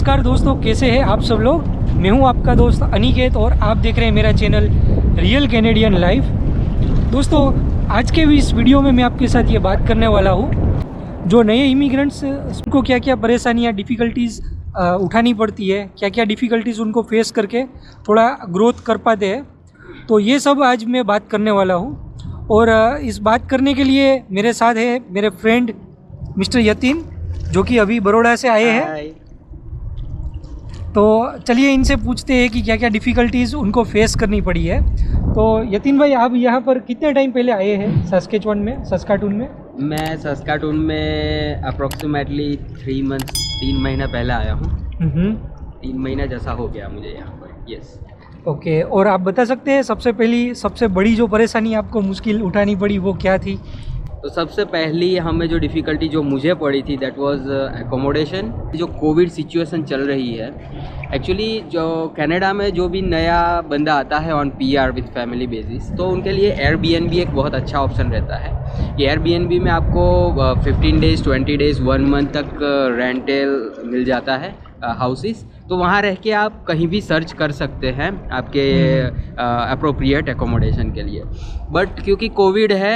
नमस्कार दोस्तों, कैसे हैं आप सब लोग। मैं हूं आपका दोस्त अनिकेत और आप देख रहे हैं मेरा चैनल रियल कैनेडियन लाइफ। दोस्तों, आज के भी इस वीडियो में मैं आपके साथ ये बात करने वाला हूं, जो नए इमिग्रेंट्स उनको क्या क्या परेशानियां डिफ़िकल्टीज़ उठानी पड़ती है, क्या क्या डिफ़िकल्टीज़ उनको फेस करके थोड़ा ग्रोथ कर पाते हैं, तो ये सब आज मैं बात करने वाला हूँ। और इस बात करने के लिए मेरे साथ है मेरे फ्रेंड मिस्टर यतीन, जो कि अभी बड़ौदा से आए हैं। तो चलिए इनसे पूछते हैं कि क्या क्या डिफ़िकल्टीज़ उनको फेस करनी पड़ी है। तो यतीन भाई, आप यहाँ पर कितने टाइम पहले आए हैं सस्काटून में? मैं सस्काटून में अप्रोक्सीमेटली 3 महीना पहले आया हूँ। 3 महीना जैसा हो गया मुझे यहाँ पर। यस। ओके, और आप बता सकते हैं सबसे बड़ी जो परेशानी आपको मुश्किल उठानी पड़ी वो क्या थी? तो सबसे पहली हमें जो डिफ़िकल्टी जो मुझे पड़ी थी दैट वाज एकोमोडेशन। जो कोविड सिचुएशन चल रही है, एक्चुअली जो कनाडा में जो भी नया बंदा आता है on PR with family basis, तो उनके लिए एयरबीएनबी एक बहुत अच्छा ऑप्शन रहता है। कि एयरबीएनबी में आपको 15 डेज़ 20 डेज़ 1 मंथ तक रेंटल मिल जाता है हाउसेस। तो वहाँ रह के आप कहीं भी सर्च कर सकते हैं आपके अप्रोप्रिएट एकोमोडेशन के लिए। बट क्योंकि कोविड है,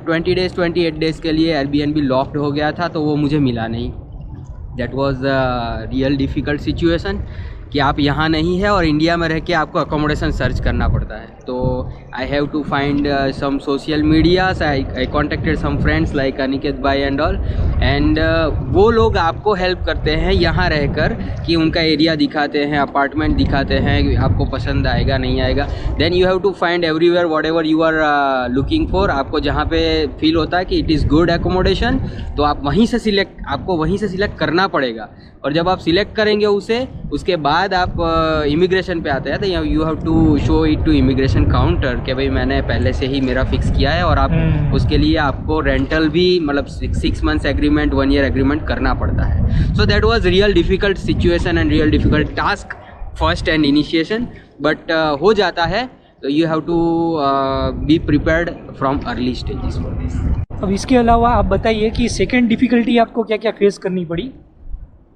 20 डेज़ 28 डेज़ के लिए एयरबीएनबी लॉक्ड हो गया था, तो वो मुझे मिला नहीं। That was real difficult situation कि आप यहाँ नहीं है और इंडिया में रह के आपको अकोमोडेशन सर्च करना पड़ता है। तो I have to find some social medias. I contacted some friends like Aniket भाई एंड ऑल, एंड वो लोग आपको हेल्प करते हैं यहाँ रहकर कि उनका एरिया दिखाते हैं, अपार्टमेंट दिखाते हैं, आपको पसंद आएगा नहीं आएगा। Then you have to find everywhere whatever you are looking for. आपको जहाँ पे फील होता है कि इट इज़ गुड एकोमोडेशन, तो आपको वहीं से सिलेक्ट करना पड़ेगा। और जब आप सिलेक्ट करेंगे उसके बाद आप इमिग्रेशन पे आते हैं, तो you have to show it to immigration counter कि भाई मैंने पहले से ही मेरा फिक्स किया है। और आप उसके लिए आपको रेंटल भी मतलब 6 मंथ्स एग्रीमेंट 1 ईयर एग्रीमेंट करना पड़ता है। So that was real difficult situation and real difficult task first and initiation, but हो जाता है। तो you have to be prepared from early stages for this. अब इसके अलावा आप बताइए कि सेकेंड डिफ़िकल्टी आपको क्या क्या फेस करनी पड़ी?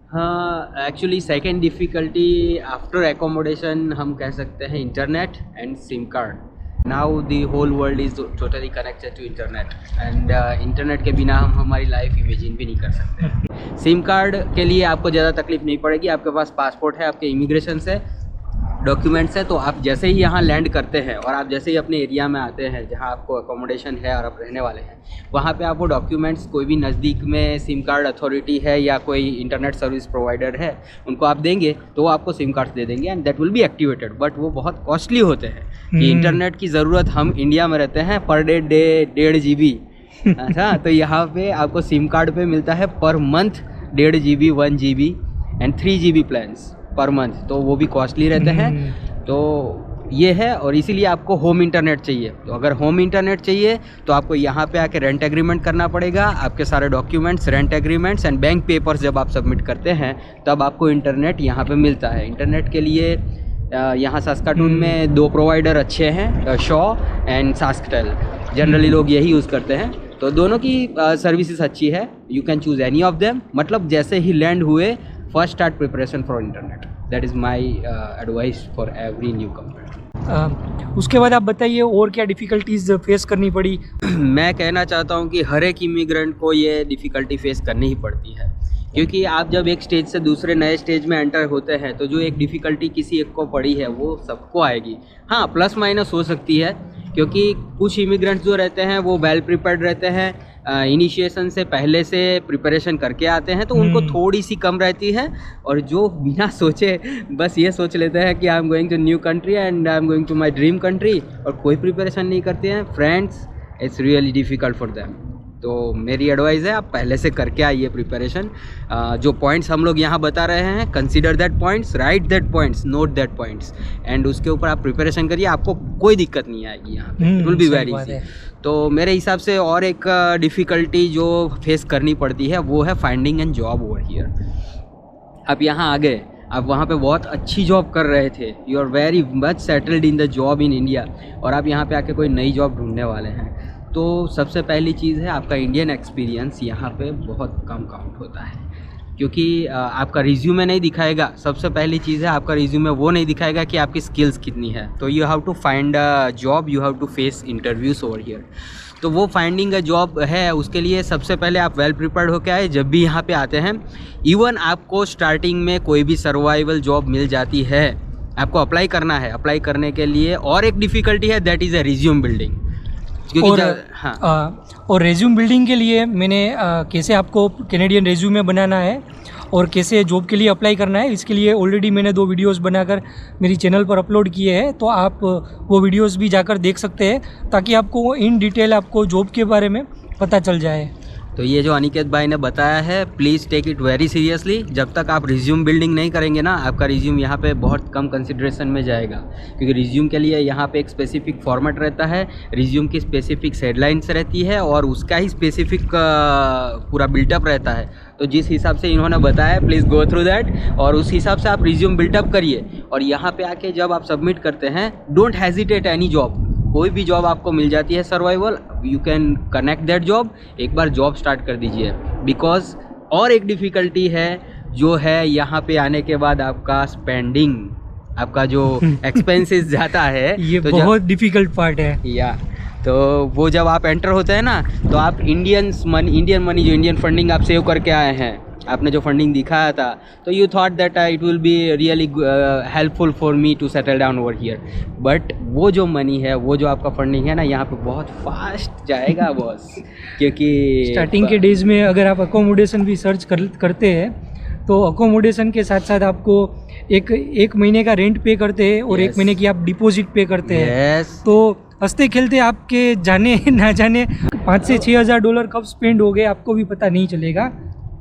हाँ, actually second difficulty after accommodation हम कह सकते हैं internet and SIM card. Now the whole world is totally connected to internet, and internet के बिना हम हमारी लाइफ इमेजिन भी नहीं कर सकते। सिम कार्ड के लिए आपको ज़्यादा तकलीफ नहीं पड़ेगी। आपके पास पासपोर्ट है, आपके इमिग्रेशन से डॉक्यूमेंट्स है, तो आप जैसे ही यहाँ लैंड करते हैं और आप जैसे ही अपने एरिया में आते हैं जहाँ आपको अकोमोडेशन है और आप रहने वाले हैं, वहाँ पे आप वो डॉक्यूमेंट्स कोई भी नज़दीक में सिम कार्ड अथॉरिटी है या कोई इंटरनेट सर्विस प्रोवाइडर है, उनको आप देंगे तो वो आपको सिम कार्ड दे देंगे and that will be activated. But वो बहुत कॉस्टली होते हैं कि इंटरनेट की ज़रूरत, हम इंडिया में रहते हैं, पर डे 1.5 GB। अच्छा, तो यहाँ पे आपको सिम कार्ड पे मिलता है per month 1.5 GB 1 GB and 3 GB plans per month, तो वो भी कॉस्टली रहते हैं। तो ये है, और इसीलिए आपको होम इंटरनेट चाहिए। तो अगर होम इंटरनेट चाहिए तो आपको यहाँ पे आके रेंट एग्रीमेंट करना पड़ेगा। आपके सारे documents, rent agreements and bank papers जब आप सबमिट करते हैं तब आपको इंटरनेट यहाँ पे मिलता है। इंटरनेट के लिए यहाँ सस्काटून में 2 प्रोवाइडर अच्छे हैं, शॉ एंड सास्कटेल। जनरली लोग यही यूज़ करते हैं, तो दोनों की सर्विसेज अच्छी है। You can choose any of them. मतलब जैसे ही लैंड हुए, first start preparation for internet. That is my advice for every new community. उसके बाद आप बताइए और क्या डिफ़िकल्टीज़ फेस करनी पड़ी? मैं कहना चाहता हूँ कि हर एक इमिग्रेंट को ये डिफ़िकल्टी फेस करनी ही पड़ती है, क्योंकि आप जब एक स्टेज से दूसरे नए स्टेज में एंटर होते हैं तो जो एक डिफ़िकल्टी किसी एक को पड़ी है वो सबको आएगी। हाँ, प्लस माइनस हो सकती है, क्योंकि कुछ इमिग्रेंट्स जो रहते हैं वो वेल प्रिपेयर्ड रहते हैं, इनिशिएशन से पहले से प्रिपरेशन करके आते हैं, तो उनको थोड़ी सी कम रहती है। और जो बिना सोचे बस ये सोच लेते हैं कि I am going to new country and I am going to my dream country, और कोई प्रिपरेशन नहीं करते हैं, friends, it's really difficult for them. तो मेरी एडवाइस है, आप पहले से करके आइए प्रिपरेशन। जो पॉइंट्स हम लोग यहाँ बता रहे हैं, consider that points, right that points, note that points, and उसके ऊपर आप प्रिपरेशन करिए। आपको कोई दिक्कत नहीं आएगी यहाँ पे, it will be very easy. तो मेरे हिसाब से और एक डिफ़िकल्टी जो फेस करनी पड़ती है वो है finding N job over here. आप यहाँ आ गए, आप वहाँ पे बहुत अच्छी जॉब कर रहे थे, you are very much settled in the job in India, और आप यहाँ पे आके कोई नई जॉब ढूंढने वाले हैं, तो सबसे पहली चीज़ है आपका इंडियन एक्सपीरियंस यहाँ पे बहुत कम काउंट होता है। क्योंकि आपका रिज्यूमे नहीं दिखाएगा। सबसे पहली चीज़ है आपका रिज्यूमे वो नहीं दिखाएगा कि आपकी स्किल्स कितनी है। तो you have to find a job, you have to face interviews over here. तो वो फाइंडिंग अ जॉब है, उसके लिए सबसे पहले आप वेल प्रिपेयर्ड होकर आए जब भी यहाँ पे आते हैं। इवन आपको स्टार्टिंग में कोई भी सर्वाइवल जॉब मिल जाती है, आपको अप्लाई करना है। अप्लाई करने के लिए और एक डिफ़िकल्टी है, that is a resume building. और रेज्यूम बिल्डिंग के लिए मैंने कैसे आपको कैनेडियन रेज्यूमे बनाना है और कैसे जॉब के लिए अप्लाई करना है, इसके लिए ऑलरेडी मैंने 2 वीडियोस बनाकर मेरी चैनल पर अपलोड किए हैं। तो आप वो वीडियोस भी जाकर देख सकते हैं ताकि आपको इन डिटेल आपको जॉब के बारे में पता चल जाए। तो ये जो अनिकेत भाई ने बताया है, please take it very seriously. जब तक आप रिज्यूम बिल्डिंग नहीं करेंगे ना, आपका रिज्यूम यहाँ पे बहुत कम कंसिडरेशन में जाएगा, क्योंकि रिज्यूम के लिए यहाँ पे एक स्पेसिफिक फॉर्मेट रहता है, रिज्यूम की स्पेसिफिक हेडलाइंस रहती है और उसका ही स्पेसिफिक पूरा बिल्टअप रहता है। तो जिस हिसाब से इन्होंने बताया, प्लीज़ गो थ्रू दैट और उस हिसाब से आप रिज्यूम बिल्टअप करिए। और यहाँ पे आके जब आप सबमिट करते हैं, डोंट हेजिटेट एनी जॉब। कोई भी जॉब आपको मिल जाती है survival, you can connect that job, एक बार जॉब स्टार्ट कर दीजिए। बिकॉज और एक डिफ़िकल्टी है जो है यहाँ पे आने के बाद आपका स्पेंडिंग, आपका जो एक्सपेंसेस जाता है, ये तो बहुत डिफ़िकल्ट पार्ट है। या तो वो जब आप एंटर होते हैं ना, तो आप इंडियन मनी जो इंडियन फंडिंग आप सेव करके आए हैं, आपने जो फंडिंग दिखाया था, तो you thought that it will be really helpful for me to settle down over here. But वो जो मनी है, वो जो आपका फंडिंग है ना, यहाँ पे बहुत फास्ट जाएगा बॉस। क्योंकि स्टार्टिंग के डेज में अगर आप अकोमोडेशन भी सर्च करते हैं, तो अकोमोडेशन के साथ साथ आपको एक महीने का रेंट पे करते हैं और 1 महीने की आप डिपॉजिट पे करते हैं। तो हंसते खेलते आपके जाने ना जाने 5 से 6 हज़ार डॉलर कब स्पेंड हो गए आपको भी पता नहीं चलेगा।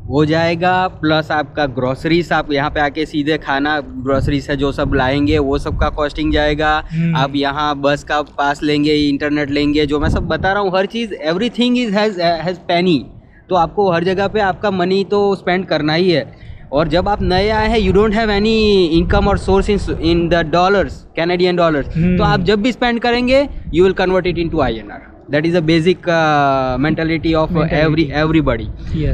हो जाएगा। प्लस आपका ग्रोसरीज, आप यहाँ पे आके सीधे खाना ग्रोसरीज है जो सब लाएंगे, वो सब का कॉस्टिंग जाएगा। आप यहाँ बस का पास लेंगे, इंटरनेट लेंगे, जो मैं सब बता रहा हूँ, हर चीज़ एवरीथिंग इज हैज़ पेनी। तो आपको हर जगह पे आपका मनी तो स्पेंड करना ही है। और जब आप नए आए हैं, you don't have any income or source in the dollars, Canadian dollars. तो आप जब भी स्पेंड करेंगे, you will convert it into INR। That is a basic mentality of everybody.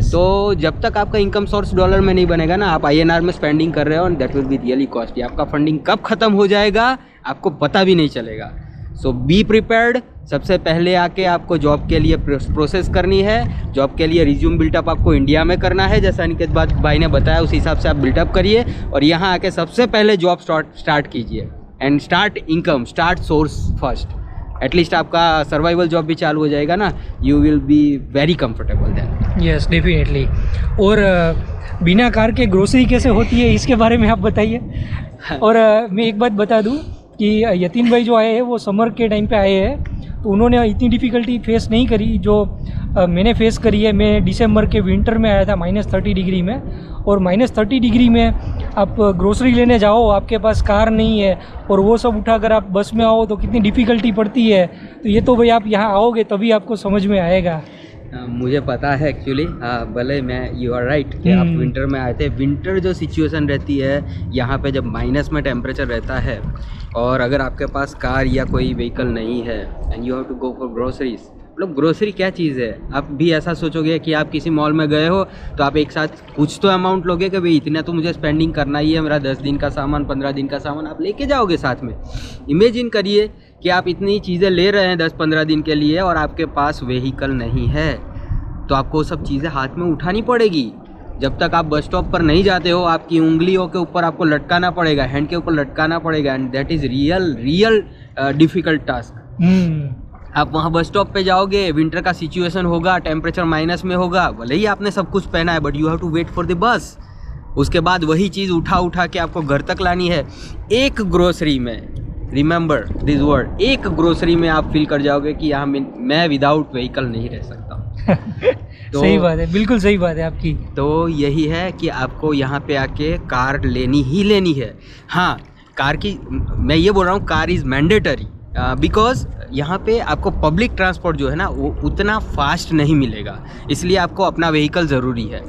तो जब तक आपका इनकम सोर्स डॉलर में नहीं बनेगा ना, आप INR में स्पेंडिंग कर रहे हो, that will be really costly. आपका फंडिंग कब खत्म हो जाएगा आपको पता भी नहीं चलेगा। सो बी प्रिपेयर्ड। सबसे पहले आके आपको जॉब के लिए प्रोसेस करनी है। जॉब के लिए रिज्यूम बिल्टअप आपको इंडिया में करना है, जैसा अनिकेत भाई ने बताया, उस हिसाब से आप बिल्टअप करिए और यहाँ आके सबसे पहले जॉब स्टार्ट कीजिए and start income, start source first. At least आपका सर्वाइवल जॉब भी चालू हो जाएगा ना, you will be very comfortable then. Yes, definitely. और बिना कार के ग्रोसरी कैसे होती है, इसके बारे में आप बताइए। और मैं एक बात बता दूं कि यतीन भाई जो आए हैं वो समर के टाइम पे आए हैं, तो उन्होंने इतनी डिफ़िकल्टी फेस नहीं करी जो मैंने फेस करी है। मैं दिसंबर के विंटर में आया था -30 डिग्री में, और -30 डिग्री में आप ग्रोसरी लेने जाओ, आपके पास कार नहीं है और वो सब उठाकर आप बस में आओ तो कितनी डिफ़िकल्टी पड़ती है। तो ये तो भाई आप यहाँ आओगे तभी आपको समझ में आएगा। मुझे पता है एक्चुअली, भले मैं, यू आर राइट कि आप विंटर में आए थे। विंटर जो सिचुएशन रहती है यहाँ पे, जब माइनस में टेम्परेचर रहता है और अगर आपके पास कार या कोई व्हीकल नहीं है and you have to go for groceries. मतलब ग्रोसरी क्या चीज़ है, आप भी ऐसा सोचोगे कि आप किसी मॉल में गए हो तो आप एक साथ कुछ तो अमाउंट लोगे कि भाई इतना तो मुझे स्पेंडिंग करना ही है, मेरा 10 दिन का सामान, 15 दिन का सामान आप लेके जाओगे साथ में। इमेजिन करिए कि आप इतनी चीज़ें ले रहे हैं 10-15 दिन के लिए और आपके पास व्हीकल नहीं है, तो आपको वो सब चीज़ें हाथ में उठानी पड़ेगी। जब तक आप बस स्टॉप पर नहीं जाते हो, आपकी उंगलियों के ऊपर आपको लटकाना पड़ेगा, हैंड के ऊपर लटकाना पड़ेगा, and that is real difficult task. आप वहाँ बस स्टॉप पे जाओगे, विंटर का सिचुएशन होगा, टेम्परेचर माइनस में होगा, भले ही आपने सब कुछ पहना है, but you have to wait for the bus. उसके बाद वही चीज़ उठा के आपको घर तक लानी है। एक ग्रोसरी में, रिमेंबर दिस वर्ड, एक ग्रोसरी में आप फील कर जाओगे कि यहाँ मैं विदाउट व्हीकल नहीं रह सकता। तो सही बात है, बिल्कुल सही बात है आपकी। तो यही है कि आपको यहाँ पे आके कार लेनी ही लेनी है। हाँ, कार की मैं ये बोल रहा हूँ, कार इज़ मैंडेटरी बिकॉज यहाँ पे आपको पब्लिक ट्रांसपोर्ट जो है ना वो उतना फास्ट नहीं मिलेगा, इसलिए आपको अपना व्हीकल ज़रूरी है।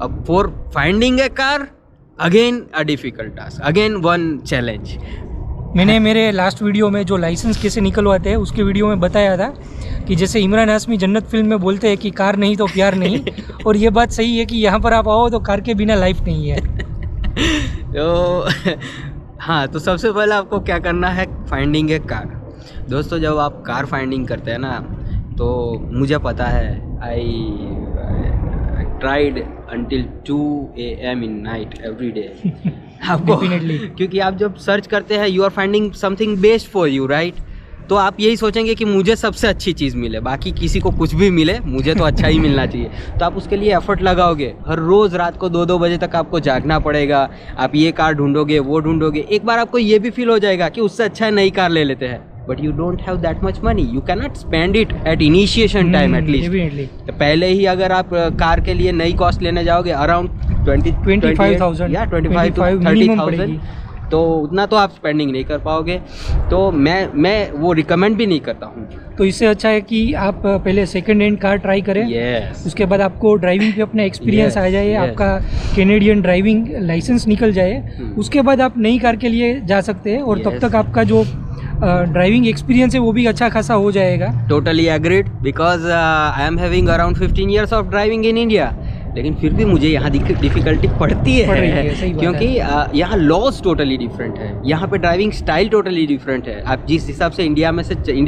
अब for finding A car, again a difficult task, again one challenge. मैंने मेरे लास्ट वीडियो में जो लाइसेंस कैसे निकलवाते हैं उसके वीडियो में बताया था कि जैसे इमरान हाशमी जन्नत फिल्म में बोलते हैं कि कार नहीं तो प्यार नहीं, और ये बात सही है कि यहाँ पर आप आओ तो कार के बिना लाइफ नहीं है। तो हाँ, तो सबसे पहले आपको क्या करना है, फाइंडिंग ए कार। दोस्तों जब आप कार फाइंडिंग करते हैं ना, तो मुझे पता है I tried until 2 AM in night every day. आपको क्योंकि आप जब सर्च करते हैं, you are finding something best for you, right? तो आप यही सोचेंगे कि मुझे सबसे अच्छी चीज़ मिले, बाकी किसी को कुछ भी मिले, मुझे तो अच्छा ही मिलना चाहिए। तो आप उसके लिए एफर्ट लगाओगे, हर रोज़ रात को 2-2 बजे तक आपको जागना पड़ेगा, आप ये कार ढूंढोगे, वो ढूंढोगे। एक बार आपको ये भी फील हो जाएगा कि उससे अच्छा नई कार ले लेते हैं, but you don't have that much money, you can not spend it at initiation time at least. तो पहले ही अगर आप कार के लिए नई कॉस्ट लेने जाओगे अराउंड 25,000 या 25 to 30,000, तो उतना तो आप स्पेंडिंग नहीं कर पाओगे। तो मैं वो रिकमेंड भी नहीं करता हूँ। तो इससे अच्छा है कि आप पहले सेकंड हैंड कार ट्राई करें। उसके बाद आपको ड्राइविंग पे अपना एक्सपीरियंस आ जाए, आपका कैनेडियन ड्राइविंग लाइसेंस निकल जाए, उसके बाद आप नई कार के लिए जा सकते हैं, और तब तक आपका जो ड्राइविंग एक्सपीरियंस है वो भी अच्छा खासा हो जाएगा। Totally agreed, because I am having around 15 years of driving in India, लेकिन फिर भी मुझे यहाँ डिफ़िकल्टी पड़ती है क्योंकि यहाँ लॉज टोटली डिफरेंट है, यहाँ पे ड्राइविंग स्टाइल टोटली डिफरेंट है। आप जिस हिसाब से इंडिया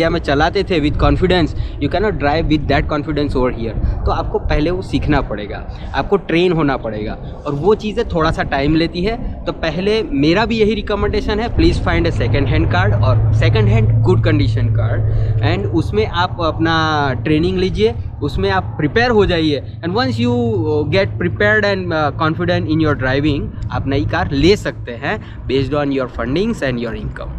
में चलाते थे with confidence, you can not drive with that confidence over here. तो आपको पहले वो सीखना पड़ेगा, आपको ट्रेन होना पड़ेगा, और वो चीज़ें थोड़ा सा टाइम लेती है। तो पहले मेरा भी यही रिकमेंडेशन है, please find a second hand card और second hand good condition card, and उसमें आप अपना ट्रेनिंग लीजिए, उसमें आप प्रिपेयर हो जाइए, and once you get prepared and confident in your driving, आप नई कार ले सकते हैं based on your fundings and your income.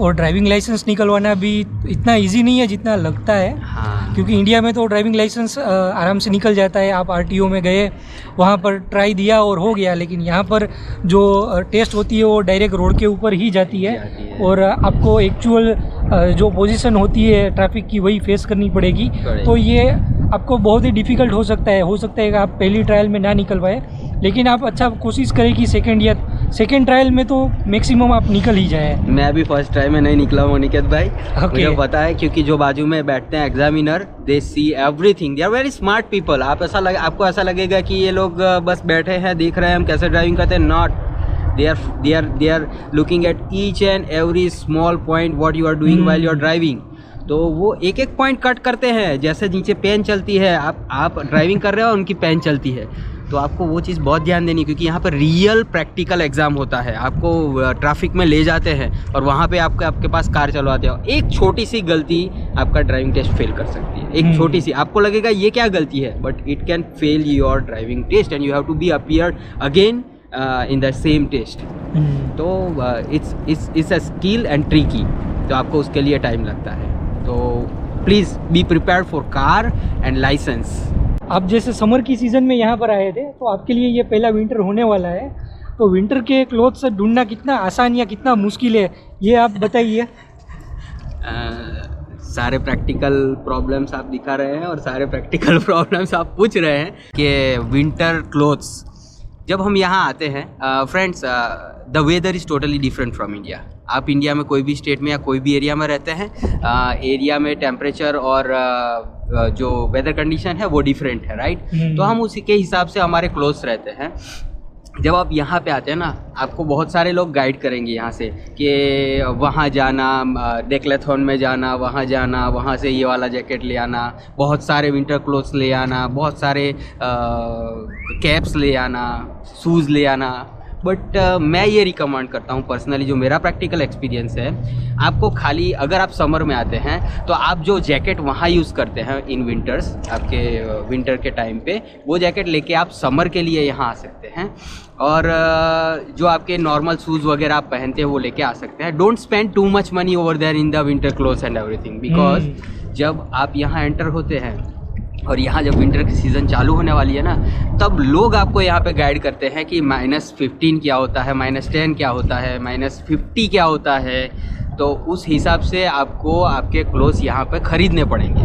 और ड्राइविंग लाइसेंस निकलवाना भी इतना इजी नहीं है जितना लगता है। हाँ। क्योंकि इंडिया में तो ड्राइविंग लाइसेंस आराम से निकल जाता है, आप RTO में गए, वहाँ पर ट्राई दिया और हो गया। लेकिन यहाँ पर जो टेस्ट होती है वो डायरेक्ट रोड के ऊपर ही जाती है, और आपको एक्चुअल जो पोजीशन होती है ट्रैफिक की वही फेस करनी पड़ेगी। तो ये आपको बहुत ही डिफ़िकल्ट हो सकता है कि आप पहली ट्रायल में ना निकल पाए, लेकिन आप अच्छा कोशिश करें कि सेकेंड ट्रायल में तो मैक्सिमम आप निकल ही जाए। मैं अभी फर्स्ट ट्रायल में नहीं निकला हूँ निकेत भाई, मुझे पता है, क्योंकि जो बाजू में बैठते हैं examiner, they see everything, they are very smart people. आपको ऐसा लगेगा कि ये लोग बस बैठे हैं, देख रहे हैं हम कैसे ड्राइविंग करते हैं, not, they are looking at each and every small point what you are doing while you are driving। तो वो एक एक पॉइंट कट करते हैं, जैसे नीचे पेन चलती है, आप ड्राइविंग कर रहे हो, उनकी पेन चलती है। तो आपको वो चीज़ बहुत ध्यान देनी, क्योंकि यहाँ पर रियल प्रैक्टिकल एग्ज़ाम होता है। आपको ट्रैफिक में ले जाते हैं और वहाँ पे आपके पास कार चलवाते हो, एक छोटी सी गलती आपका ड्राइविंग टेस्ट फेल कर सकती है। एक छोटी सी, आपको लगेगा ये क्या गलती है, but it can fail your driving test and you have to be appeared again in the same test. तो it's a skill and tricky, तो आपको उसके लिए टाइम लगता है। तो please be prepared for car and licence. आप जैसे समर की सीज़न में यहाँ पर आए थे, तो आपके लिए ये पहला विंटर होने वाला है, तो विंटर के क्लोथ्स ढूंढना कितना आसान या कितना मुश्किल है, ये आप बताइए। सारे प्रैक्टिकल प्रॉब्लम्स आप दिखा रहे हैं और सारे प्रैक्टिकल प्रॉब्लम्स आप पूछ रहे हैं कि विंटर क्लोथ्स जब हम यहाँ आते हैं, friends, the weather is totally different from India. आप इंडिया में कोई भी स्टेट में या कोई भी एरिया में रहते हैं, एरिया में टेम्परेचर और जो वेदर कंडीशन है वो डिफरेंट है, राइट? तो हम उसी के हिसाब से हमारे क्लोथ्स रहते हैं। जब आप यहाँ पे आते हैं ना, आपको बहुत सारे लोग गाइड करेंगे यहाँ से कि वहाँ जाना, डेक्लेथॉन में जाना, वहाँ से ये वाला जैकेट ले आना, बहुत सारे विंटर क्लोथ्स ले आना, बहुत सारे कैप्स ले आना, शूज़ ले आना। बट मैं ये रिकमेंड करता हूँ पर्सनली, जो मेरा प्रैक्टिकल एक्सपीरियंस है, आपको खाली अगर आप समर में आते हैं तो आप जो जैकेट वहाँ यूज़ करते हैं इन विंटर्स, आपके विंटर के टाइम पे, वो जैकेट लेके आप समर के लिए यहाँ आ सकते हैं। और जो आपके नॉर्मल शूज़ वगैरह आप पहनते हैं वो लेके आ सकते हैं। Don't spend too much money over there in the winter clothes and everything, because जब आप यहाँ एंटर होते हैं और यहाँ जब विंटर की सीज़न चालू होने वाली है ना, तब लोग आपको यहाँ पे गाइड करते हैं कि -15 क्या होता है, -10 क्या होता है, -50 क्या होता है। तो उस हिसाब से आपको आपके क्लोथ्स यहाँ पे ख़रीदने पड़ेंगे।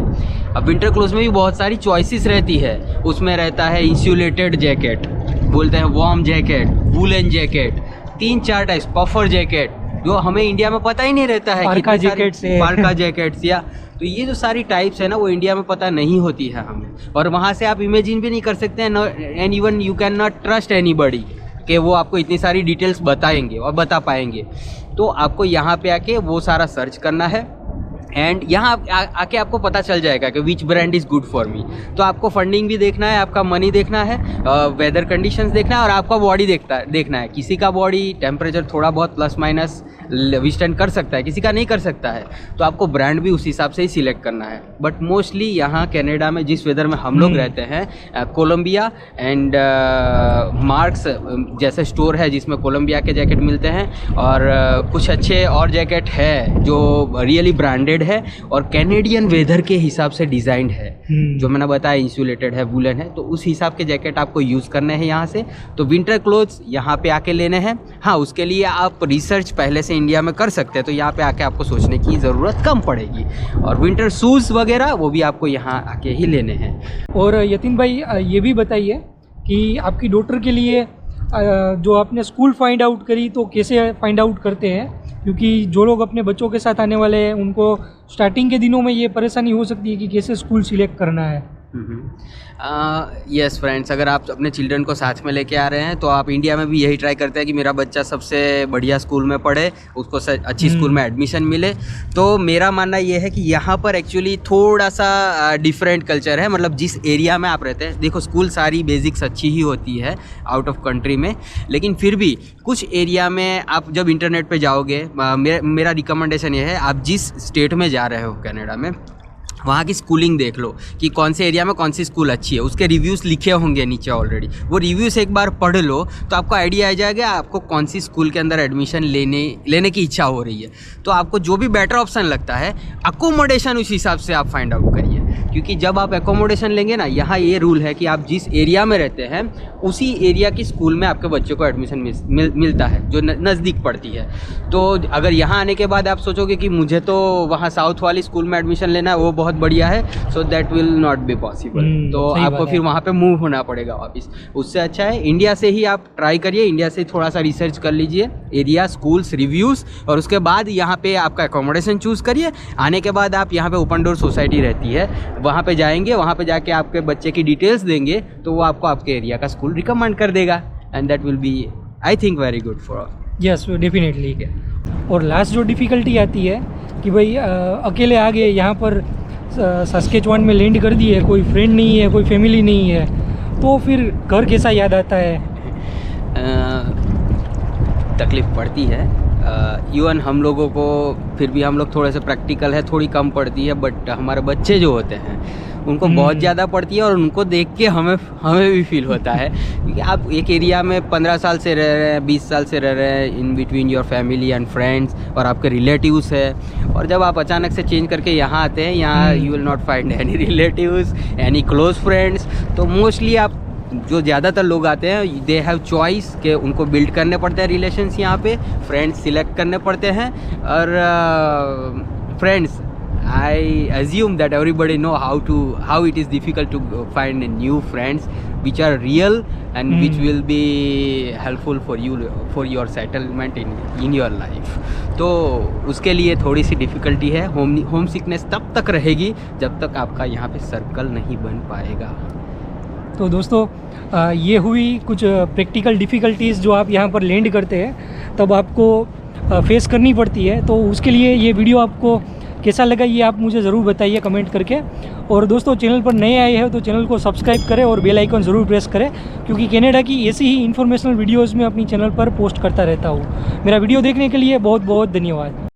अब विंटर क्लोथ्स में भी बहुत सारी चॉइसेस रहती है। उसमें रहता है इंसुलेटेड जैकेट, बोलते हैं warm jacket, woollen jacket, 3-4 types, puffer jacket, जो हमें इंडिया में पता ही नहीं रहता है। पार्का जैकेट्स, पार्का जैकेट्स, या तो ये जो सारी टाइप्स है ना, वो इंडिया में पता नहीं होती है हमें, और वहाँ से आप इमेजिन भी नहीं कर सकते हैं, and even you can not trust anybody कि वो आपको इतनी सारी डिटेल्स बताएंगे और बता पाएंगे। तो आपको यहाँ पे आके वो सारा सर्च करना है, एंड यहाँ आके आपको पता चल जाएगा कि which brand is good for me. तो आपको फंडिंग भी देखना है, आपका मनी देखना है, वेदर कंडीशंस देखना है, और आपका बॉडी देखना है। किसी का बॉडी टेम्परेचर थोड़ा बहुत प्लस माइनस विस्टैंड कर सकता है, किसी का नहीं कर सकता है, तो आपको ब्रांड भी उस हिसाब से ही सिलेक्ट करना है। बट मोस्टली यहाँ कनाडा में जिस वेदर में हम लोग रहते हैं, कोलंबिया एंड मार्क्स जैसे स्टोर है जिसमें कोलंबिया के जैकेट मिलते हैं, और कुछ अच्छे और जैकेट है जो रियली ब्रांडेड है और कैनेडियन वेदर के हिसाब से डिज़ाइंड है, जो मैंने बताया इंसुलेटेड है, वुलन है, तो उस हिसाब के जैकेट आपको यूज़ करने हैं यहाँ से। तो विंटर क्लोथ्स यहाँ पे आके लेने हैं। हाँ, उसके लिए आप रिसर्च पहले से इंडिया में कर सकते हैं, तो यहाँ पे आके आपको सोचने की ज़रूरत कम पड़ेगी। और विंटर शूज़ वगैरह वो भी आपको यहाँ आके ही लेने हैं। और यतिन भाई ये भी बताइए कि आपकी डॉटर के लिए जो आपने स्कूल फाइंड आउट करी तो कैसे फाइंड आउट करते हैं, क्योंकि जो लोग अपने बच्चों के साथ आने वाले हैं उनको स्टार्टिंग के दिनों में ये परेशानी हो सकती है कि कैसे स्कूल सिलेक्ट करना है। यस फ्रेंड्स, अगर आप अपने चिल्ड्रन को साथ में लेके आ रहे हैं तो आप इंडिया में भी यही ट्राई करते हैं कि मेरा बच्चा सबसे बढ़िया स्कूल में पढ़े, उसको अच्छी स्कूल में एडमिशन मिले। तो मेरा मानना ये है कि यहाँ पर एक्चुअली थोड़ा सा डिफरेंट कल्चर है। मतलब जिस एरिया में आप रहते हैं, देखो स्कूल सारी बेसिक्स अच्छी ही होती है आउट ऑफ कंट्री में, लेकिन फिर भी कुछ एरिया में आप जब इंटरनेट पे जाओगे, मेरा रिकमेंडेशन ये है, आप जिस स्टेट में जा रहे हो कनाडा में, वहाँ की स्कूलिंग देख लो कि कौन से एरिया में कौन सी स्कूल अच्छी है। उसके रिव्यूज़ लिखे होंगे नीचे ऑलरेडी, वो रिव्यूज़ एक बार पढ़ लो तो आपको आइडिया आ जाएगा आपको कौन सी स्कूल के अंदर एडमिशन लेने की इच्छा हो रही है। तो आपको जो भी बेटर ऑप्शन लगता है, अकोमोडेशन उस हिसाब से आप फाइंड आउट करिए, क्योंकि जब आप एकोमोडेशन लेंगे ना, यहाँ ये रूल है कि आप जिस एरिया में रहते हैं उसी एरिया की स्कूल में आपके बच्चे को एडमिशन मिलता है जो नज़दीक पड़ती है। तो अगर यहाँ आने के बाद आप सोचोगे कि मुझे तो वहाँ साउथ वाली स्कूल में एडमिशन लेना है, वो बहुत बढ़िया है, so that will not be possible. तो आपको फिर वहाँ पे मूव होना पड़ेगा वापस। उससे अच्छा है इंडिया से ही आप ट्राई करिए, इंडिया से थोड़ा सा रिसर्च कर लीजिए, एरिया, स्कूल्स, रिव्यूज़, और उसके बाद यहाँ पे आपका एकोमोडेशन चूज़ करिए। आने के बाद आप यहाँ पे ओपन डोर सोसाइटी रहती है, वहाँ पे जाएंगे, वहाँ पे जाके आपके बच्चे की डिटेल्स देंगे तो वो आपको आपके एरिया का स्कूल रिकमेंड कर देगा, and that will be I think very good for all. Yes, definitely. और लास्ट जो डिफ़िकल्टी आती है कि भाई अकेले आ गए यहाँ पर, सस्केचुआन में लैंड कर दिए, कोई फ्रेंड नहीं है, कोई फैमिली नहीं है, तो फिर घर कैसा याद आता है? तकलीफ़ पड़ती है, इवन हम लोगों को, फिर भी हम लोग थोड़े से प्रैक्टिकल है, थोड़ी कम पड़ती है, बट हमारे बच्चे जो होते हैं उनको बहुत ज़्यादा पड़ती है, और उनको देख के हमें भी फील होता है, क्योंकि आप एक एरिया में 15 साल से रह रहे हैं, 20 साल से रह रहे हैं, in between your family and friends, और आपके रिलेटिव्स है, और जब आप अचानक से चेंज करके यहाँ आते हैं, यहाँ you will not find any relatives, any close friends. तो मोस्टली आप जो ज़्यादातर लोग आते हैं, दे हैव चॉइस के उनको बिल्ड करने पड़ते हैं रिलेशंस, यहाँ पे फ्रेंड्स सिलेक्ट करने पड़ते हैं, और friends I assume that everybody know how it is difficult to find new friends which are real and which will be helpful for you for your settlement in your life. तो उसके लिए थोड़ी सी difficulty है, home sickness तब तक रहेगी जब तक आपका यहाँ पे सर्कल नहीं बन पाएगा। तो दोस्तों ये हुई कुछ प्रैक्टिकल डिफ़िकल्टीज़ जो आप यहाँ पर लैंड करते हैं तब आपको फेस करनी पड़ती है। तो उसके लिए ये वीडियो आपको कैसा लगा ये आप मुझे ज़रूर बताइए कमेंट करके। और दोस्तों चैनल पर नए आए हैं तो चैनल को सब्सक्राइब करें और बेल आइकन ज़रूर प्रेस करें, क्योंकि कनाडा की ऐसी ही इन्फॉर्मेशनल वीडियोज़ में अपनी चैनल पर पोस्ट करता रहता हूँ। मेरा वीडियो देखने के लिए बहुत बहुत धन्यवाद।